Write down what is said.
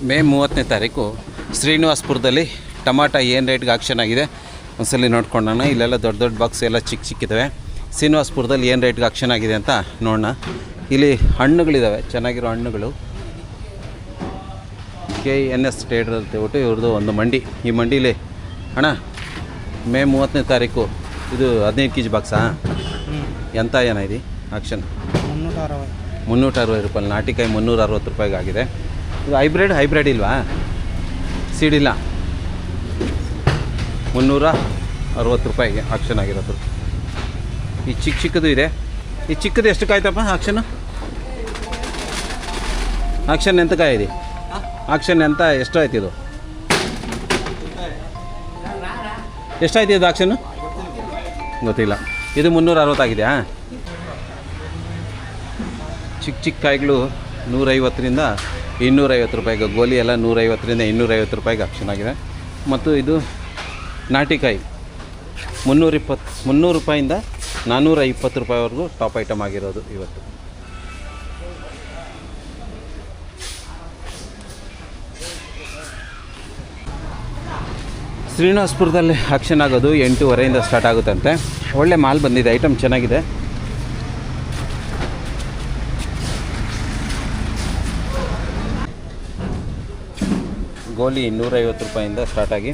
ಮೇ 30ನೇ ತಾರೀಕು ಶ್ರೀನಿವಾಸಪುರದಲ್ಲಿ ಟಮಾಟ ಏನು ರೇಟ್ಗೆ ಆಕ್ಷನ್ ಆಗಿದೆ ಒಂದ್ಸಲಿ ನೋಡ್ಕೊಂಡೋಣ. ಇಲ್ಲೆಲ್ಲ ದೊಡ್ಡ ದೊಡ್ಡ ಬಾಕ್ಸ್ ಎಲ್ಲ ಚಿಕ್ಕ ಚಿಕ್ಕಿದ್ದಾವೆ. ಶ್ರೀನಿವಾಸಪುರದಲ್ಲಿ ಏನು ರೇಟ್ಗೆ ಆಕ್ಷನ್ ಆಗಿದೆ ಅಂತ ನೋಡೋಣ. ಇಲ್ಲಿ ಹಣ್ಣುಗಳಿದ್ದಾವೆ, ಚೆನ್ನಾಗಿರೋ ಹಣ್ಣುಗಳು. KNS ಟ್ರೇಡರ್ ಅಂತ ಹೇಳ್ಬಿಟ್ಟು ಇವ್ರದ್ದು ಒಂದು ಮಂಡಿ. ಈ ಮಂಡೀಲಿ ಅಣ್ಣ ಮೇ 30ನೇ ತಾರೀಕು ಇದು 15 kg ಬಾಕ್ಸಾ? ಎಂಥ ಏನಿದೆ ಆಕ್ಷನ್? 360 ರೂಪಾಯಿ. ನಾಟಿಕಾಯಿ 360 ರೂಪಾಯಿಗೆ ಆಗಿದೆ. ಇದು ಹೈಬ್ರಿಡ್ ಇಲ್ವಾ? ಸೀಡ್ ಇಲ್ಲ. 360 ರೂಪಾಯಿಗೆ ಆಕ್ಷನ್ ಆಗಿರೋದು. ಈ ಚಿಕ್ಕದು ಇದೆ. ಈ ಚಿಕ್ಕದು ಎಷ್ಟು ಕಾಯ್ತಪ್ಪ ಆಕ್ಷನ್? ಆಕ್ಷನ್ ಎಂತ ಕಾಯಿದೆ? ಆಕ್ಷನ್ ಎಂತ ಎಷ್ಟು ಆಯ್ತು ಇದು? ಎಷ್ಟಾಯ್ತು ಇದು ಆಕ್ಷನ್ನು? ಗೊತ್ತಿಲ್ಲ. ಇದು 360 ಆಗಿದೆಯಾ? ಚಿಕ್ಕ ಕಾಯಿಗಳು 150ರಿಂದ 250 ರೂಪಾಯಿಗೆ. ಗೋಲಿ ಎಲ್ಲ 150ರಿಂದ 250 ರೂಪಾಯಿಗೆ ಆಕ್ಷನ್ ಆಗಿದೆ. ಮತ್ತು ಇದು ನಾಟಿಕಾಯಿ 300 ರೂಪಾಯಿಂದ 420 ರೂಪಾಯಿವರೆಗೂ ಟಾಪ್ ಐಟಮ್ ಆಗಿರೋದು ಇವತ್ತು. ಶ್ರೀನಿವಾಸಪುರದಲ್ಲಿ ಆಕ್ಷನ್ ಆಗೋದು 8:30ಯಿಂದ ಸ್ಟಾರ್ಟ್ ಆಗುತ್ತಂತೆ. ಒಳ್ಳೆ ಮಾಲ್ ಬಂದಿದೆ, ಐಟಮ್ ಚೆನ್ನಾಗಿದೆ. ಗೋಲಿ 150 ರೂಪಾಯಿಂದ ಸ್ಟಾರ್ಟ್ ಆಗಿ